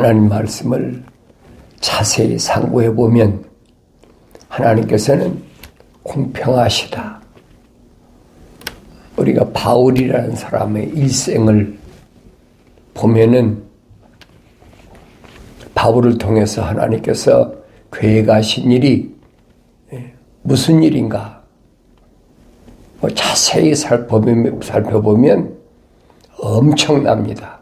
하나님 말씀을 자세히 상고해 보면 하나님께서는 공평하시다. 우리가 바울이라는 사람의 일생을 보면은 바울을 통해서 하나님께서 계획하신 일이 무슨 일인가 자세히 살펴보면 엄청납니다.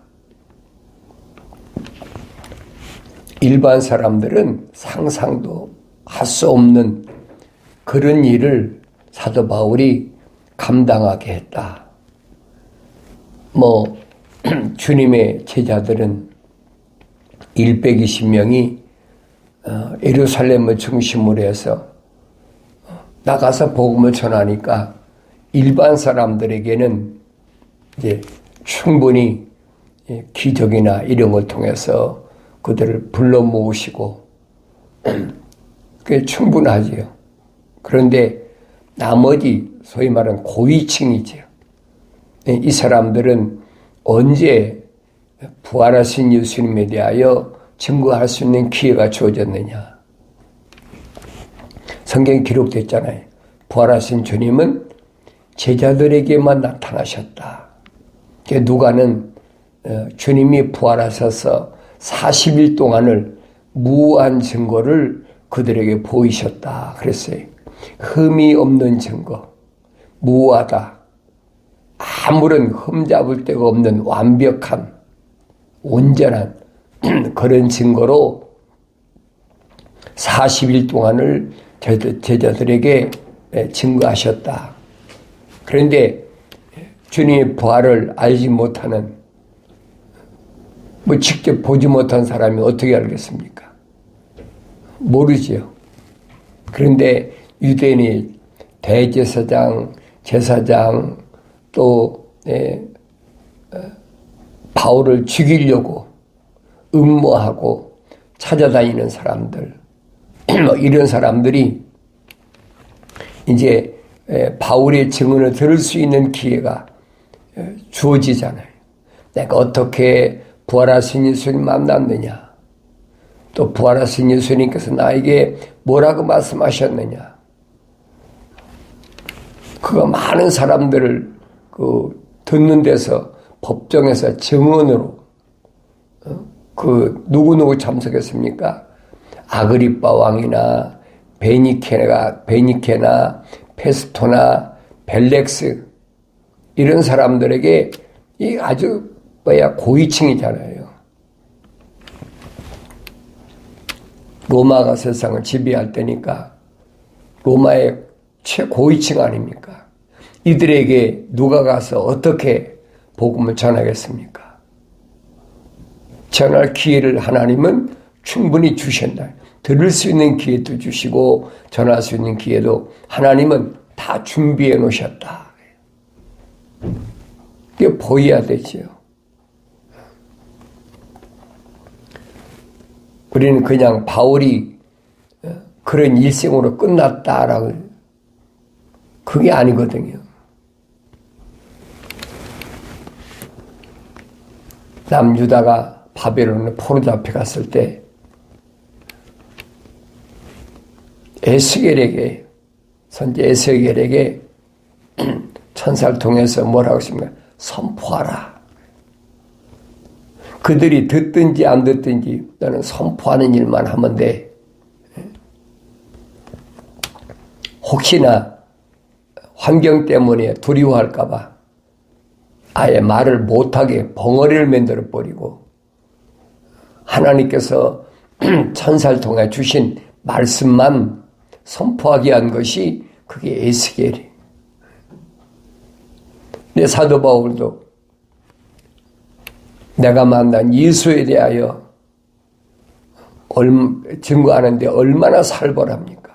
일반 사람들은 상상도 할 수 없는 그런 일을 사도 바울이 감당하게 했다. 주님의 제자들은 120명이 예루살렘을 중심으로 해서 나가서 복음을 전하니까 일반 사람들에게는 이제 충분히 기적이나 이런 걸 통해서 그들을 불러 모으시고 그게 충분하지요. 그런데 나머지 소위 말하는 고위층이죠. 이 사람들은 언제 부활하신 예수님에 대하여 증거할 수 있는 기회가 주어졌느냐. 성경에 기록됐잖아요. 부활하신 주님은 제자들에게만 나타나셨다. 누가는 주님이 부활하셔서 40일 동안을 무한 증거를 그들에게 보이셨다 그랬어요. 흠이 없는 증거, 무하다. 아무런 흠잡을 데가 없는 완벽한 온전한 그런 증거로 40일 동안을 제자들에게 증거하셨다. 그런데 주님의 부활을 알지 못하는 직접 보지 못한 사람이 어떻게 알겠습니까? 모르지요. 그런데 유대인이 대제사장, 제사장 또 바울을 죽이려고 음모하고 찾아다니는 사람들 이런 사람들이 이제 바울의 증언을 들을 수 있는 기회가 주어지잖아요. 내가 어떻게 부활하신 예수님 만났느냐, 또 부활하신 예수님께서 나에게 뭐라고 말씀하셨느냐, 그거 많은 사람들을 듣는 데서 법정에서 증언으로 누구 참석했습니까? 아그리빠 왕이나 베니케나 페스토나 벨렉스 이런 사람들에게 이 아주 고위층이잖아요. 로마가 세상을 지배할 때니까 로마의 최고위층 아닙니까? 이들에게 누가 가서 어떻게 복음을 전하겠습니까? 전할 기회를 하나님은 충분히 주신다. 들을 수 있는 기회도 주시고 전할 수 있는 기회도 하나님은 다 준비해 놓으셨다. 이게 보여야 되지요. 우리는 그냥 바울이 그런 일생으로 끝났다라고 그게 아니거든요. 남유다가 바벨론에 포로 잡혀갔을 때 에스겔에게 선지 에스겔에게 천사를 통해서 뭐라고 했습니까? 선포하라. 그들이 듣든지 안 듣든지 너는 선포하는 일만 하면 돼. 혹시나 환경 때문에 두려워할까 봐 아예 말을 못하게 벙어리를 만들어 버리고 하나님께서 천사를 통해 주신 말씀만 선포하게 한 것이 그게 에스겔이. 내 사도 바울도 내가 만난 예수에 대하여 증거하는데 얼마나 살벌합니까?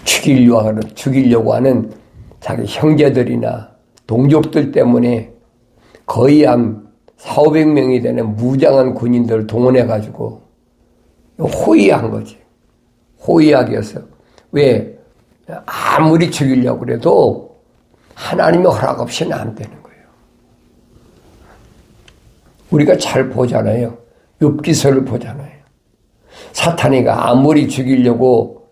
죽이려고 하는 자기 형제들이나 동족들 때문에 거의 한 400~500명이 되는 무장한 군인들을 동원해가지고 호위한 거지. 호위하게 해서. 왜? 아무리 죽이려고 그래도 하나님의 허락 없이는 안 되는 거예요. 우리가 잘 보잖아요. 욥기서를 보잖아요. 사탄이가 아무리 죽이려고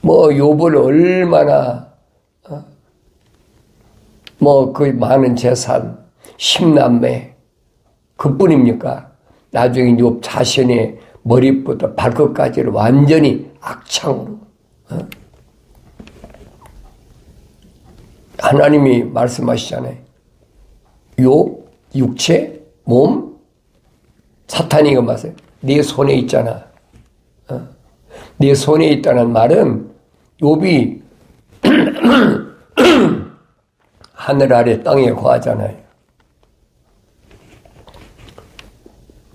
욥을 얼마나 그 많은 재산, 10남매 그뿐입니까? 나중에 욥 자신의 머리부터 발끝까지를 완전히 악창으로 하나님이 말씀하시잖아요. 욥, 육체, 몸, 사탄이가 말해요. 네 손에 있잖아. 네 손에 있다는 말은 욥이 하늘 아래 땅에 거하잖아요.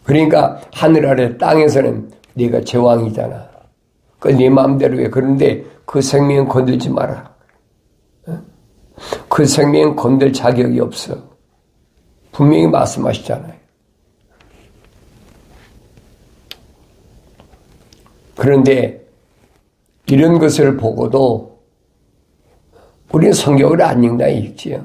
그러니까 하늘 아래 땅에서는 네가 제왕이잖아. 네 마음대로 해. 그런데 그 생명은 건들지 마라. 그 생명은 건들 자격이 없어. 분명히 말씀하시잖아요. 그런데 이런 것을 보고도 우리는 성경을 안 읽나 읽지요.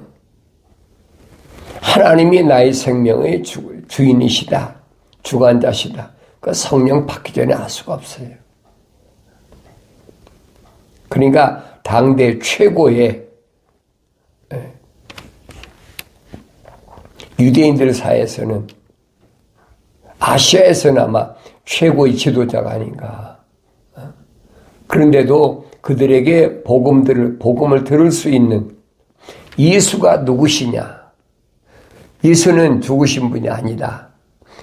하나님이 나의 생명의 주인이시다. 주관자시다. 그 성령 받기 전에 알 수가 없어요. 그러니까 당대 최고의 유대인들 사이에서는 아시아에서는 아마 최고의 지도자가 아닌가. 그런데도 그들에게 복음을 들을 수 있는 예수가 누구시냐? 예수는 죽으신 분이 아니다.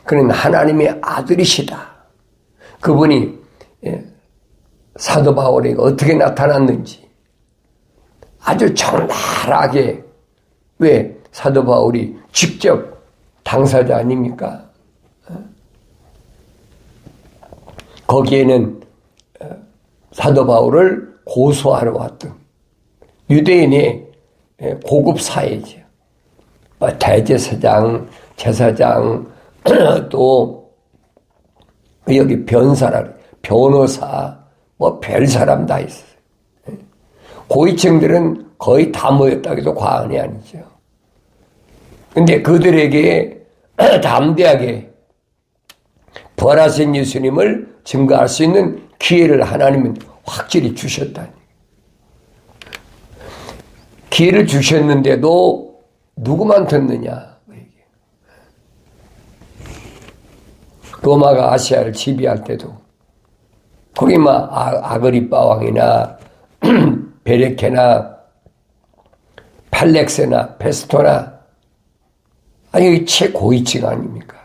그는 하나님의 아들이시다. 그분이 사도 바울에게 어떻게 나타났는지 아주 적나라하게, 왜 사도 바울이 직접 당사자 아닙니까? 거기에는 사도 바울을 고소하러 왔던 유대인의 고급 사회죠. 대제사장, 제사장, 또 여기 변호사, 별 사람 다 있어요. 고위층들은 거의 다 모였다고 해도 과언이 아니죠. 근데 그들에게 담대하게 부활하신 예수님을 증거할 수 있는 기회를 하나님은 확실히 주셨다니. 기회를 주셨는데도 누구만 듣느냐. 로마가 아시아를 지배할 때도 거기 아그리빠 왕이나 베레케나 팔렉세나 페스토나, 아니 최고위층 아닙니까?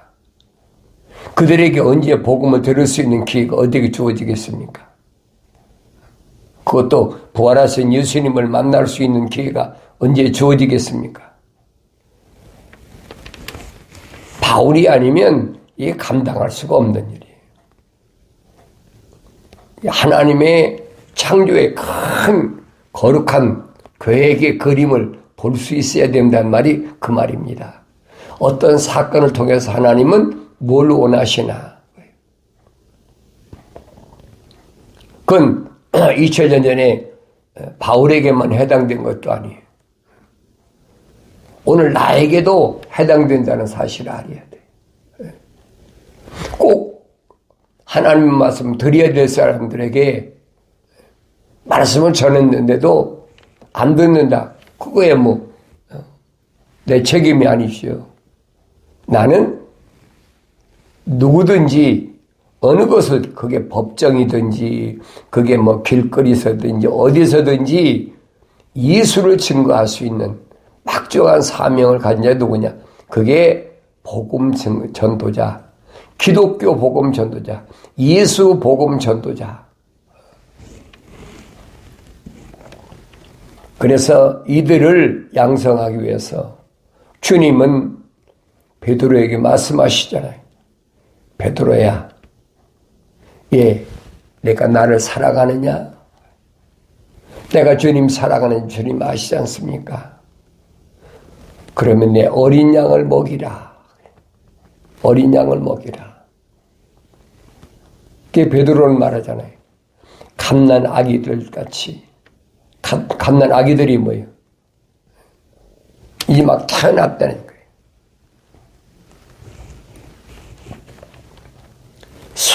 그들에게 언제 복음을 들을 수 있는 기회가 어디에 주어지겠습니까? 그것도 부활하신 예수님을 만날 수 있는 기회가 언제 주어지겠습니까? 바울이 아니면 이게 감당할 수가 없는 일이에요. 하나님의 창조의 큰 거룩한 계획의 그림을 볼 수 있어야 된다는 말이 그 말입니다. 어떤 사건을 통해서 하나님은 뭘 원하시나? 그건 2000년 전에 바울에게만 해당된 것도 아니에요. 오늘 나에게도 해당된다는 사실을 알아야 돼. 꼭 하나님 말씀 드려야 될 사람들에게 말씀을 전했는데도 안 듣는다. 그거에 내 책임이 아니죠. 나는 누구든지 어느 곳을, 그게 법정이든지 그게 길거리서든지 어디서든지 예수를 증거할 수 있는 막중한 사명을 가진 자 누구냐? 그게 복음 전도자, 기독교 복음 전도자, 예수 복음 전도자. 그래서 이들을 양성하기 위해서 주님은 베드로에게 말씀하시잖아요. 베드로야, 내가 나를 사랑하느냐? 내가 주님 사랑하는 주님 아시지 않습니까? 그러면 내 어린 양을 먹이라. 어린 양을 먹이라. 그게 베드로는 말하잖아요. 갓난 아기들 같이. 갓난 아기들이 뭐예요? 이제 막 태어났다는 거예요.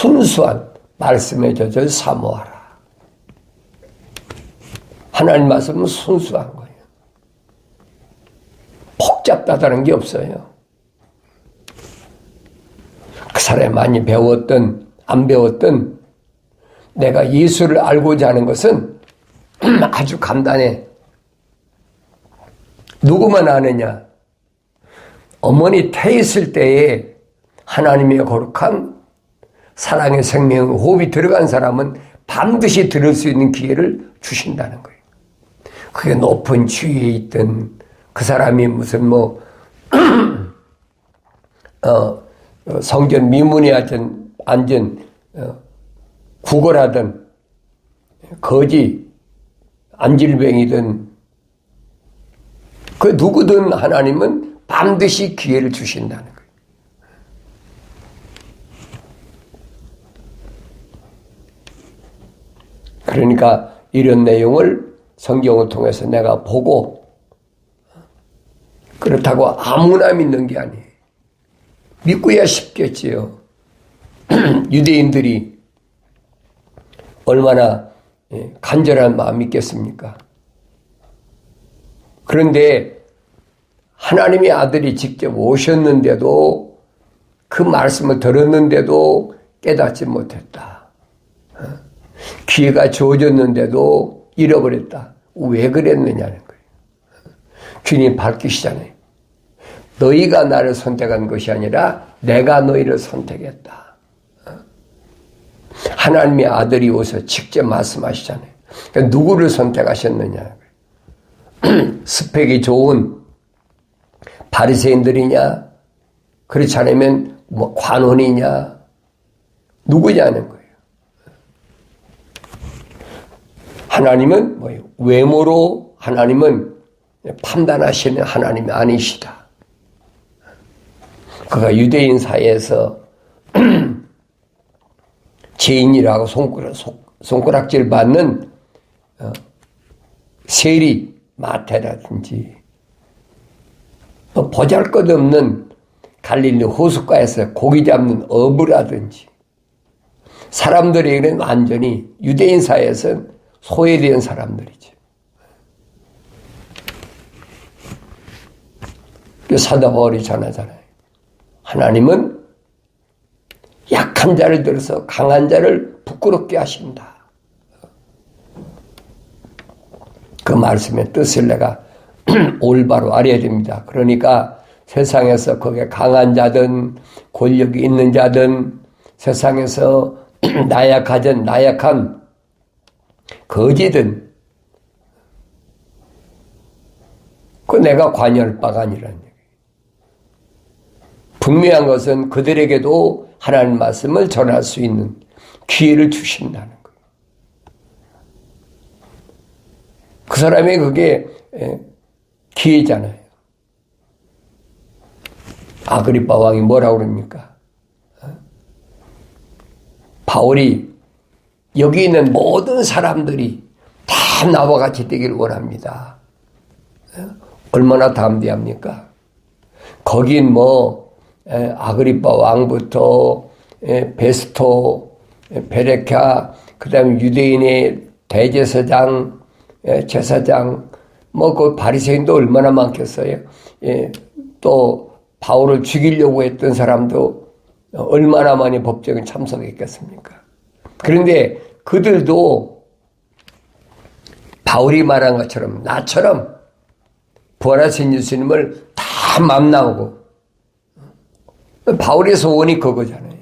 순수한 말씀의 젖을 사모하라. 하나님 말씀은 순수한 거예요. 복잡하다는 게 없어요. 그 사람이 많이 배웠든 안 배웠든 내가 예수를 알고자 하는 것은 아주 간단해. 누구만 아느냐? 어머니 태 있을 때에 하나님의 거룩한 사랑의 생명 호흡이 들어간 사람은 반드시 들을 수 있는 기회를 주신다는 거예요. 그게 높은 지위에 있든 그 사람이 무슨 성전 미문에 앉은 구걸하든 거지 안질뱅이든 그 누구든 하나님은 반드시 기회를 주신다는 거예요. 그러니까 이런 내용을 성경을 통해서 내가 보고 그렇다고 아무나 믿는 게 아니에요. 믿고야 싶겠지요. 유대인들이 얼마나 간절한 마음이 있겠습니까? 그런데 하나님의 아들이 직접 오셨는데도 그 말씀을 들었는데도 깨닫지 못했다. 기회가 주어졌는데도 잃어버렸다. 왜 그랬느냐는 거예요. 주님 밝히시잖아요. 너희가 나를 선택한 것이 아니라 내가 너희를 선택했다. 하나님의 아들이 오셔서 직접 말씀하시잖아요. 그러니까 누구를 선택하셨느냐. 스펙이 좋은 바리새인들이냐, 그렇지 않으면 관원이냐, 누구냐는 거예요. 하나님은 뭐예요? 외모로 하나님은 판단하시는 하나님이 아니시다. 그가 유대인 사이에서 죄인이라고 손가락질 받는 세리 마태라든지 보잘것없는 갈릴리 호숫가에서 고기 잡는 어부라든지 사람들에게는 완전히 유대인 사이에서는 소외된 사람들이죠. 사도 바울이 전하잖아요. 하나님은 약한 자를 들어서 강한 자를 부끄럽게 하신다. 그 말씀의 뜻을 내가 올바로 알아야 됩니다. 그러니까 세상에서 그게 강한 자든 권력이 있는 자든 세상에서 나약하든 나약한 거지든 그 내가 관여할 바가 아니라는 얘기예요. 분명한 것은 그들에게도 하나님 말씀을 전할 수 있는 기회를 주신다는 거예요. 그 사람이 그게 기회잖아요. 아그리빠 왕이 뭐라고 그럽니까? 바울이 여기 있는 모든 사람들이 다 나와 같이 되기를 원합니다. 얼마나 담대합니까? 거긴 아그리빠 왕부터 베스토, 베레카, 그 다음에 유대인의 대제사장, 제사장, 그 바리새인도 얼마나 많겠어요. 또 바울을 죽이려고 했던 사람도 얼마나 많이 법정에 참석했겠습니까? 그런데 그들도 바울이 말한 것처럼 나처럼 부활하신 예수님을 다 만나고 바울의 소원이 그거잖아요.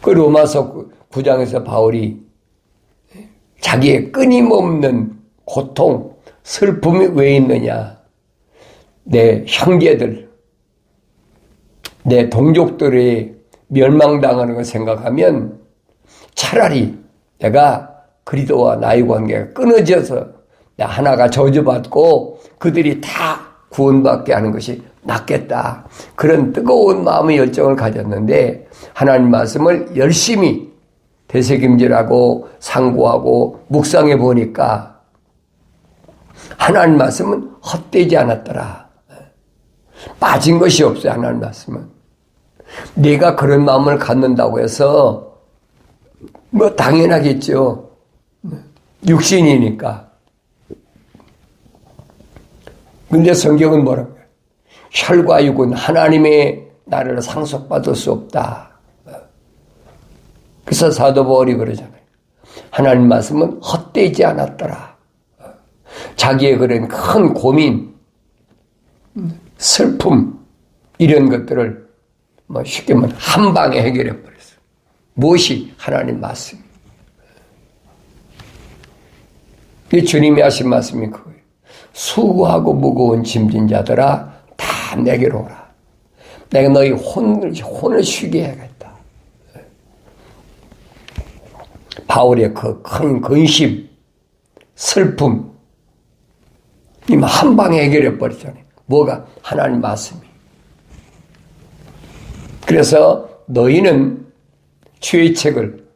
그 로마서 9장에서 바울이 자기의 끊임없는 고통, 슬픔이 왜 있느냐. 내 형제들, 내 동족들의 멸망당하는 걸 생각하면 차라리 내가 그리스도와 나의 관계가 끊어져서 하나가 저주받고 그들이 다 구원받게 하는 것이 낫겠다. 그런 뜨거운 마음의 열정을 가졌는데 하나님 말씀을 열심히 되새김질하고 상고하고 묵상해 보니까 하나님 말씀은 헛되지 않았더라. 빠진 것이 없어요. 하나님 말씀은. 내가 그런 마음을 갖는다고 해서 뭐 당연하겠죠. 육신이니까. 근데 성경은 뭐라고 해요? 혈과 육은 하나님의 나라를 상속받을 수 없다. 그래서 사도 바울이 그러잖아요. 하나님 말씀은 헛되지 않았더라. 자기의 그런 큰 고민, 슬픔 이런 것들을 뭐 쉽게 말하면 한 방에 해결해 버렸어요. 무엇이? 하나님 말씀. 이 주님이 하신 말씀이 그거예요. 수고하고 무거운 짐진 자들아 다 내게로 오라. 내가 너희 혼을 쉬게 해야겠다. 바울의 그 큰 근심, 슬픔 이미 한 방에 해결해 버리잖아요. 뭐가? 하나님 말씀이. 그래서 너희는 주의 책을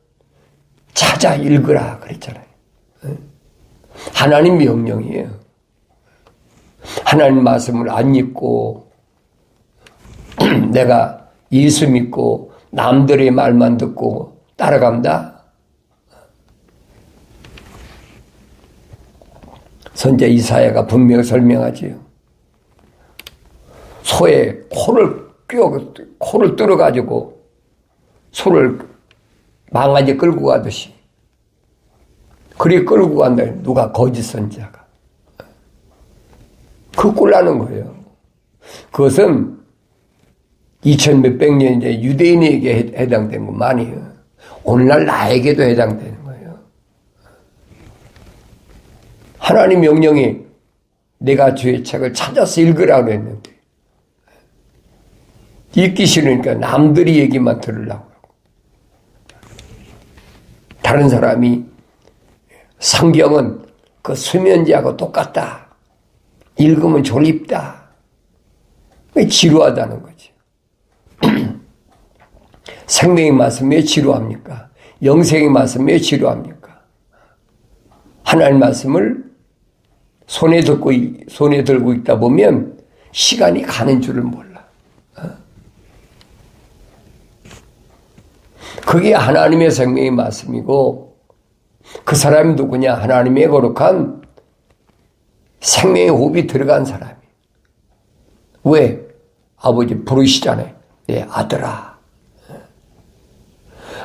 찾아 읽으라 그랬잖아요. 하나님 명령이에요. 하나님 말씀을 안 읽고 내가 예수 믿고 남들의 말만 듣고 따라간다? 선지자 이사야가 분명히 설명하지요. 소에 코를 뚫어가지고 소를 망아지 끌고 가듯이 그리 끌고 간다. 누가? 거짓 선지자가. 그 꼴나는 거예요. 그것은 2000몇백 년 이제 유대인에게 해당된 것만이에요. 오늘날 나에게도 해당되는 거예요. 하나님 명령이 내가 주의 책을 찾아서 읽으라고 했는데 읽기 싫으니까 남들이 얘기만 들으려고 하고 다른 사람이 성경은 그 수면제하고 똑같다. 읽으면 졸립다. 지루하다는 거지. 생명의 말씀 왜 지루합니까? 영생의 말씀 왜 지루합니까? 하나님 말씀을 손에 들고 있다 보면 시간이 가는 줄을 몰라. 그게 하나님의 생명의 말씀이고 그 사람이 누구냐? 하나님의 거룩한 생명의 호흡이 들어간 사람이. 왜? 아버지 부르시잖아요. 내 아들아.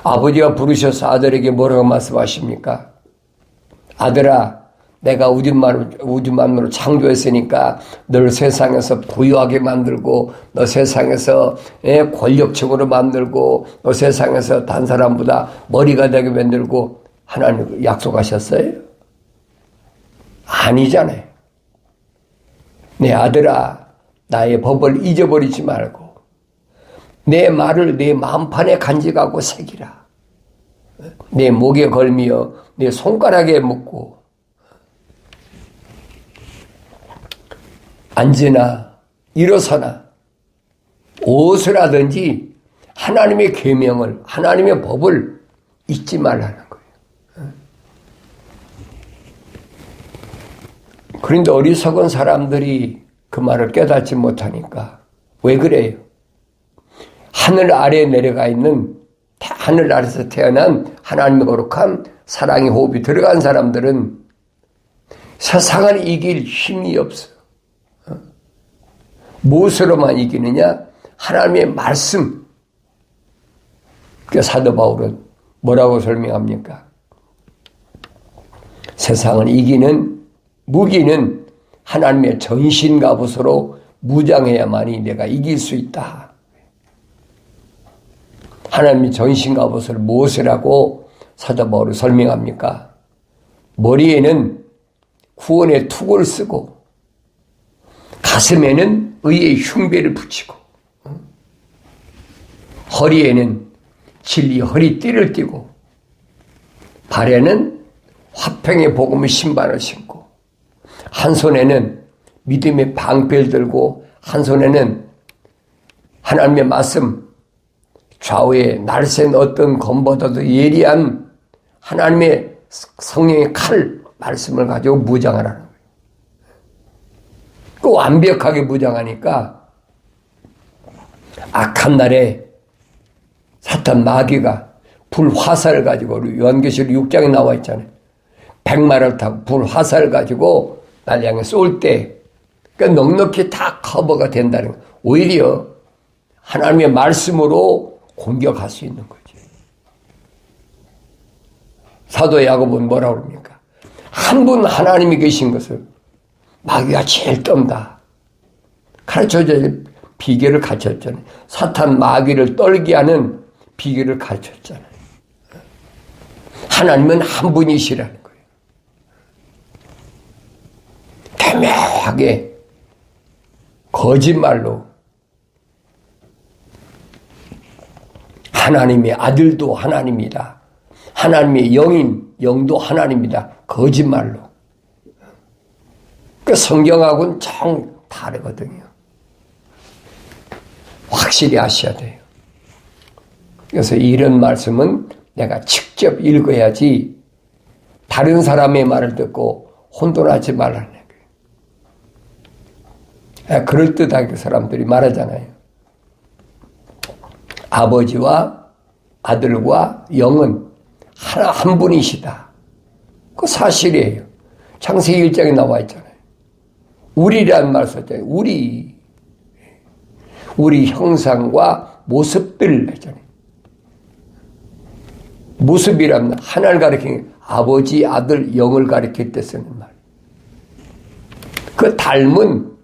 아버지가 부르셔서 아들에게 뭐라고 말씀하십니까? 아들아, 내가 우주만물을 창조했으니까 널 세상에서 부유하게 만들고 너 세상에서 권력적으로 만들고 너 세상에서 단 사람보다 머리가 되게 만들고 하나님 약속하셨어요? 아니잖아요. 내 아들아, 나의 법을 잊어버리지 말고 내 말을 내 마음판에 간직하고 새기라. 내 목에 걸며 내 손가락에 묶고 앉으나 일어서나 옷을 하든지 하나님의 계명을 하나님의 법을 잊지 말라는 거예요. 그런데 어리석은 사람들이 그 말을 깨닫지 못하니까 왜 그래요? 하늘 아래에 내려가 있는 하늘 아래에서 태어난 하나님의 거룩한 사랑의 호흡이 들어간 사람들은 세상을 이길 힘이 없어. 무엇으로만 이기느냐? 하나님의 말씀. 그 사도 바울은 뭐라고 설명합니까? 세상을 이기는 무기는 하나님의 전신갑옷으로 무장해야만이 내가 이길 수 있다. 하나님의 전신갑옷을 무엇을 하고 사도 바울이 설명합니까? 머리에는 구원의 투구를 쓰고 가슴에는 의의 흉배를 붙이고 허리에는 진리 허리띠를 띠고 발에는 화평의 복음의 신발을 신고 한 손에는 믿음의 방패를 들고 한 손에는 하나님의 말씀 좌우에 날쌘 어떤 검보다도 예리한 하나님의 성령의 칼 말씀을 가지고 무장을 하는 거예요. 그 완벽하게 무장하니까 악한 날에 사탄 마귀가 불화살을 가지고 우리 요한계시록 6장에 나와 있잖아요. 백마를 타고 불화살을 가지고 날 향해 쏠 때 그러니까 넉넉히 다 커버가 된다는 거예요. 오히려 하나님의 말씀으로 공격할 수 있는 거죠. 사도 야고보는 뭐라고 그럽니까? 한 분 하나님이 계신 것을 마귀가 제일 떤다. 가르쳐줘야 비결을 가르쳤잖아요. 사탄 마귀를 떨게 하는 비결을 가르쳤잖아요. 하나님은 한 분이시라는 거예요. 교묘하게 거짓말로 하나님의 아들도 하나님이다. 하나님의 영도 하나님이다. 거짓말로. 그 성경하고는 정 다르거든요. 확실히 아셔야 돼요. 그래서 이런 말씀은 내가 직접 읽어야지 다른 사람의 말을 듣고 혼돈하지 말라는 거예요. 그럴듯하게 사람들이 말하잖아요. 아버지와 아들과 영은 한 분이시다. 그 사실이에요. 창세기 1장에 나와 있잖아요. 우리라는 말 썼잖아요. 우리 형상과 모습들 했잖아요. 모습이라면 하나를 가리키는 아버지, 아들, 영을 가리킬 때 쓰는 말. 그 닮은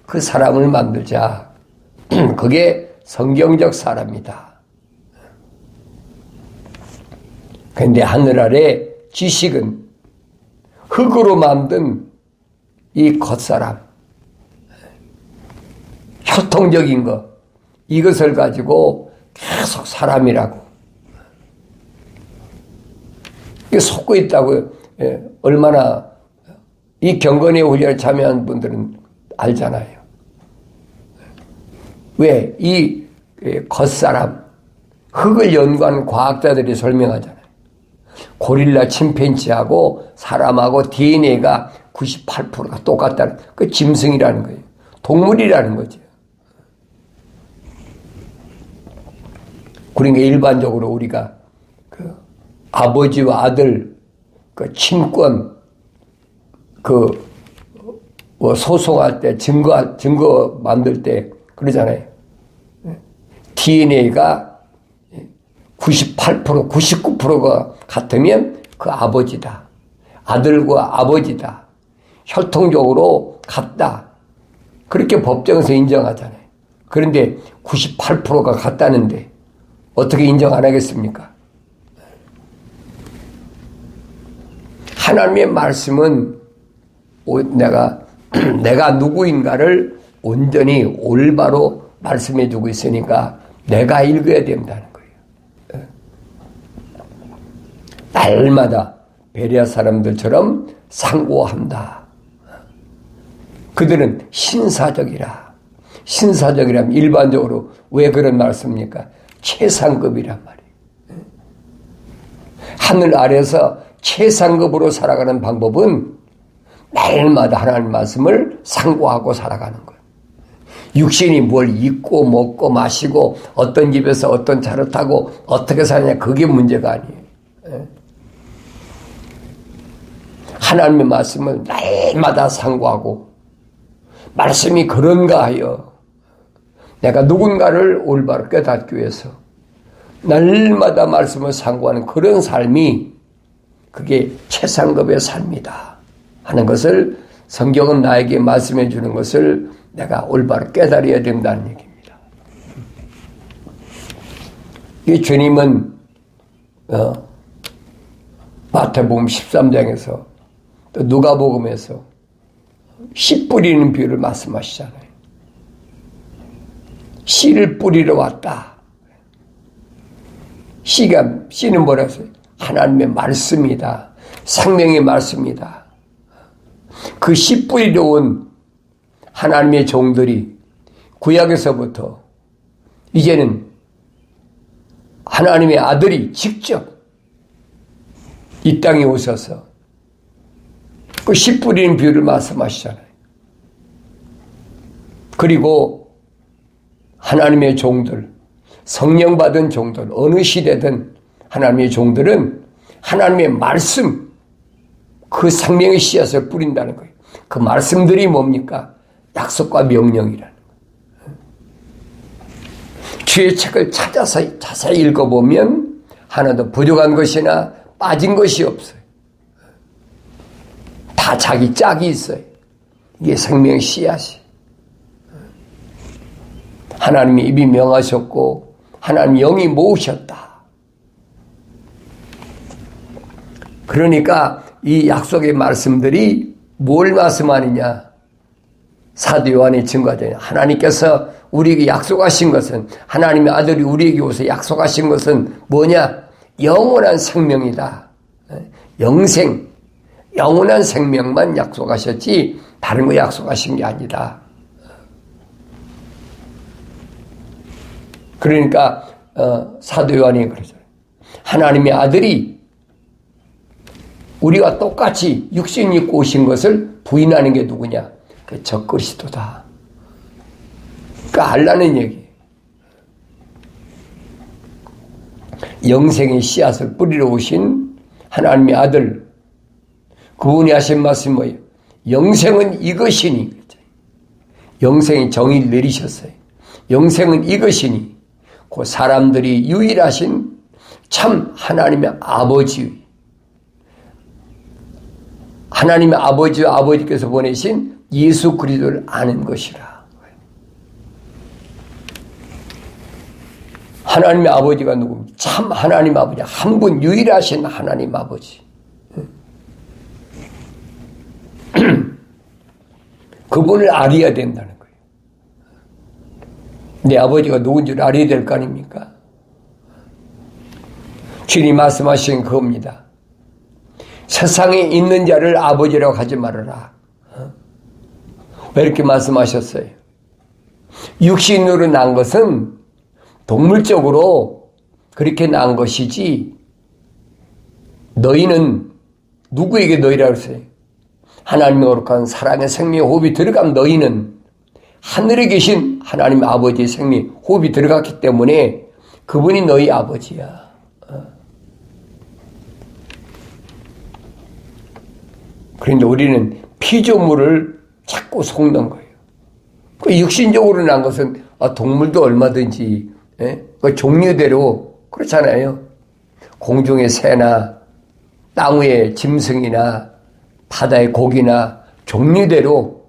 그 사람을 만들자. 그게 성경적 사람이다. 그런데 하늘 아래 지식은 흙으로 만든 이 겉사람, 혈통적인 것, 이것을 가지고 계속 사람이라고 속고 있다고요. 얼마나 이 경건의 훈련에 참여한 분들은 알잖아요. 왜? 이 겉사람, 흙을 연구하는 과학자들이 설명하잖아요. 고릴라 침팬지하고 사람하고 DNA가 98%가 똑같다는 그 짐승이라는 거예요. 동물이라는 거죠. 그러니까 일반적으로 우리가 그 아버지와 아들 그 친권 소송할 때 증거 만들 때 그러잖아요. DNA가 98%, 99%가 같으면 그 아버지다. 아들과 아버지다. 혈통적으로 같다. 그렇게 법정에서 인정하잖아요. 그런데 98%가 같다는데 어떻게 인정 안 하겠습니까? 하나님의 말씀은 내가 누구인가를 온전히 올바로 말씀해 주고 있으니까 내가 읽어야 된다는 거예요. 날마다 베레아 사람들처럼 상고한다. 그들은 신사적이라. 신사적이라면 일반적으로 왜 그런 말씀입니까? 최상급이란 말이에요. 하늘 아래서 최상급으로 살아가는 방법은 날마다 하나님 말씀을 상고하고 살아가는 거예요. 육신이 뭘 입고 먹고 마시고 어떤 집에서 어떤 차를 타고 어떻게 사느냐 그게 문제가 아니에요. 하나님의 말씀을 날마다 상고하고 말씀이 그런가 하여 내가 누군가를 올바로 깨닫기 위해서 날마다 말씀을 상고하는 그런 삶이 그게 최상급의 삶이다 하는 것을 성경은 나에게 말씀해 주는 것을 내가 올바로 깨달아야 된다는 얘기입니다. 이 주님은 마태복음 13장에서 또 누가복음에서 씨 뿌리는 비유를 말씀하시잖아요. 씨를 뿌리러 왔다. 씨는 뭐라 했어요? 하나님의 말씀이다. 생명의 말씀이다. 그 씨 뿌리러 온 하나님의 종들이 구약에서부터 이제는 하나님의 아들이 직접 이 땅에 오셔서 그 씨 뿌리는 비유를 말씀하시잖아요. 그리고 하나님의 종들, 성령 받은 종들, 어느 시대든 하나님의 종들은 하나님의 말씀, 그 생명의 씨앗을 뿌린다는 거예요. 그 말씀들이 뭡니까? 약속과 명령이라는 거예요. 주의 책을 찾아서 자세히 읽어보면 하나도 부족한 것이나 빠진 것이 없어요. 다 자기 짝이 있어요. 이게 생명의 씨앗이. 하나님이 입이 명하셨고 하나님 영이 모으셨다. 그러니까 이 약속의 말씀들이 뭘 말씀하느냐? 사도 요한이 증거하잖아요. 하나님께서 우리에게 약속하신 것은, 하나님의 아들이 우리에게 오서 약속하신 것은 뭐냐? 영원한 생명이다. 영생, 영원한 생명만 약속하셨지 다른 거 약속하신 게 아니다. 그러니까 사도 요한이 그러죠. 하나님의 아들이 우리와 똑같이 육신 입고 오신 것을 부인하는 게 누구냐? 그 적그리스도다. 그러니까 알라는 얘기. 영생의 씨앗을 뿌리러 오신 하나님의 아들, 그분이 하신 말씀이 뭐예요? 영생은 이것이니. 영생의 정의를 내리셨어요. 영생은 이것이니 그 사람들이 유일하신 참 하나님의 아버지, 하나님의 아버지와 아버지께서 보내신 예수 그리스도를 아는 것이라. 하나님의 아버지가 누굽니까? 참 하나님 아버지, 한 분 유일하신 하나님 아버지. 그분을 알아야 된다는 거예요. 내 아버지가 누군지를 알아야 될 거 아닙니까? 주님이 말씀하신 그겁니다. 세상에 있는 자를 아버지라고 하지 말아라. 왜 이렇게 말씀하셨어요? 육신으로 난 것은 동물적으로 그렇게 난 것이지, 너희는 누구에게 너희라고 했어요? 하나님의 거룩한 사랑의 생명의 호흡이 들어간 너희는 하늘에 계신 하나님 아버지의 생명 호흡이 들어갔기 때문에 그분이 너희 아버지야. 그런데 우리는 피조물을 자꾸 속는 거예요. 그 육신적으로 난 것은 동물도 얼마든지 그 종류대로 그렇잖아요. 공중의 새나 땅 위의 짐승이나 바다의 고기나 종류대로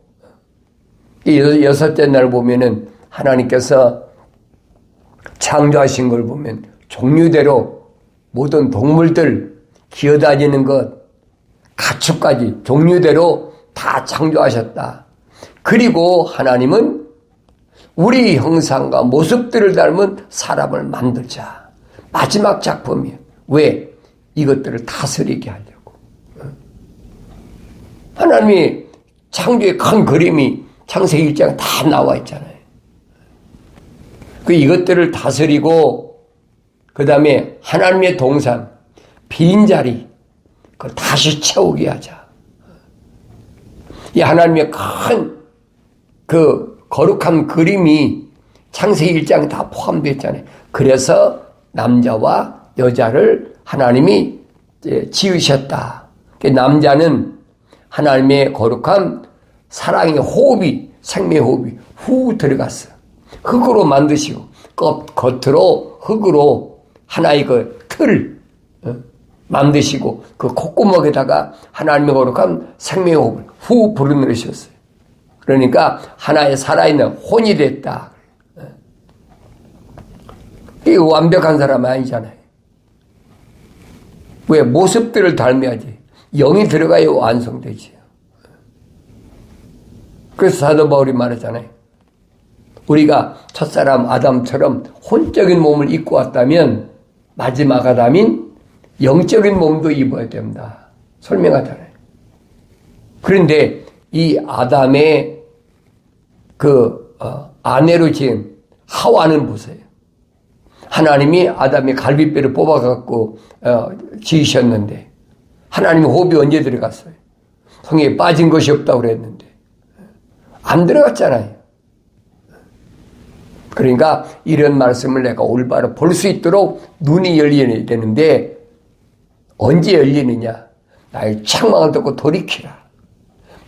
여섯째 날 보면은 하나님께서 창조하신 걸 보면 종류대로 모든 동물들 기어다니는 것 가축까지 종류대로 다 창조하셨다. 그리고 하나님은 우리 형상과 모습들을 닮은 사람을 만들자. 마지막 작품이에요. 왜? 이것들을 다스리게 하려고. 하나님이 창조의 큰 그림이 창세기 1장에 다 나와 있잖아요. 이것들을 다스리고 그 다음에 하나님의 동산, 빈자리 그걸 다시 채우게 하자. 이 하나님의 큰 그 거룩한 그림이 창세기 1장에 다 포함되어 있잖아요. 그래서 남자와 여자를 하나님이 지으셨다. 남자는 하나님의 거룩한 사랑의 호흡이, 생명의 호흡이 후 들어갔어. 흙으로 만드시고 겉으로 흙으로 하나의 그 틀 만드시고 그 콧구멍에다가 하나님의 거룩한 생명의 호흡을 후 불어넣으셨어요. 그러니까 하나의 살아있는 혼이 됐다. 이게 완벽한 사람은 아니잖아요. 왜? 모습들을 닮아야지. 영이 들어가야 완성되지. 그래서 사도 바울이 말하잖아요. 우리가 첫사람 아담처럼 혼적인 몸을 입고 왔다면 마지막 아담인 영적인 몸도 입어야 된다. 설명하잖아요. 그런데 이 아담의 아내로 지은 하와는 보세요. 하나님이 아담의 갈비뼈를 뽑아갖고 지으셨는데 하나님의 호흡이 언제 들어갔어요? 성에 빠진 것이 없다고 그랬는데 안 들어갔잖아요. 그러니까 이런 말씀을 내가 올바로 볼 수 있도록 눈이 열려야 되는데 언제 열리느냐? 나의 책망을 듣고 돌이키라.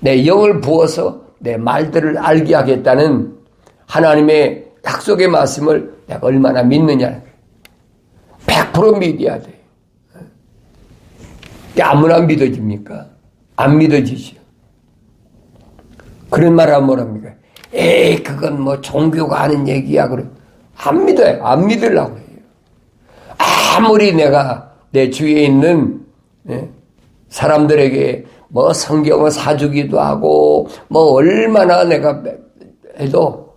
내 영을 부어서 내 말들을 알게 하겠다는 하나님의 약속의 말씀을 내가 얼마나 믿느냐. 100% 믿어야 돼. 아무나 믿어집니까? 안 믿어지죠. 그런 말 하면 뭐랍니까? 에이, 그건 뭐 종교가 하는 얘기야. 그래. 안 믿어요. 안 믿으려고 해요. 아무리 내가 내 주위에 있는 사람들에게 뭐 성경을 사주기도 하고 뭐 얼마나 내가 해도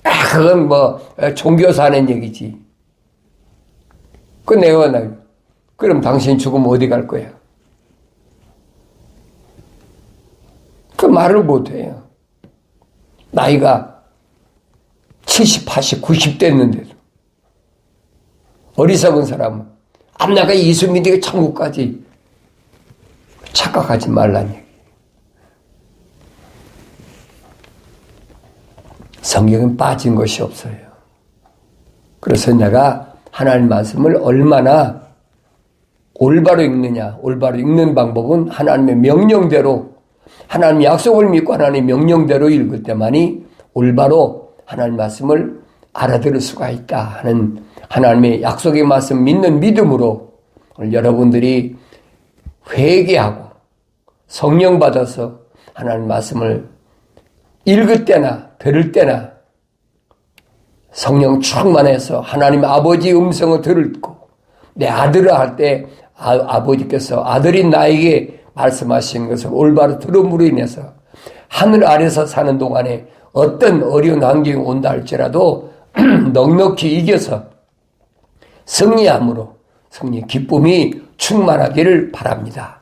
그건 뭐 종교에서 하는 얘기지. 그 내가 그럼 당신 죽으면 어디 갈 거야? 그 말을 못해요. 나이가 70, 80, 90 됐는데도 어리석은 사람은 내가 예수 믿으니까 천국까지 착각하지 말라는 얘기. 성경은 빠진 것이 없어요. 그래서 내가 하나님 말씀을 얼마나 올바로 읽느냐. 올바로 읽는 방법은 하나님의 명령대로 하나님 약속을 믿고 하나님 명령대로 읽을 때만이 올바로 하나님 말씀을 알아들을 수가 있다 하는 하나님의 약속의 말씀 믿는 믿음으로 오늘 여러분들이 회개하고 성령 받아서 하나님 말씀을 읽을 때나 들을 때나 성령 충만해서 하나님 아버지의 음성을 듣고 내 아들을 할 때 아버지께서 아들이 나에게 말씀하신 것을 올바로 들음으로 인해서 하늘 아래서 사는 동안에 어떤 어려운 환경이 온다 할지라도 넉넉히 이겨서 승리함으로 승리 기쁨이 충만하기를 바랍니다.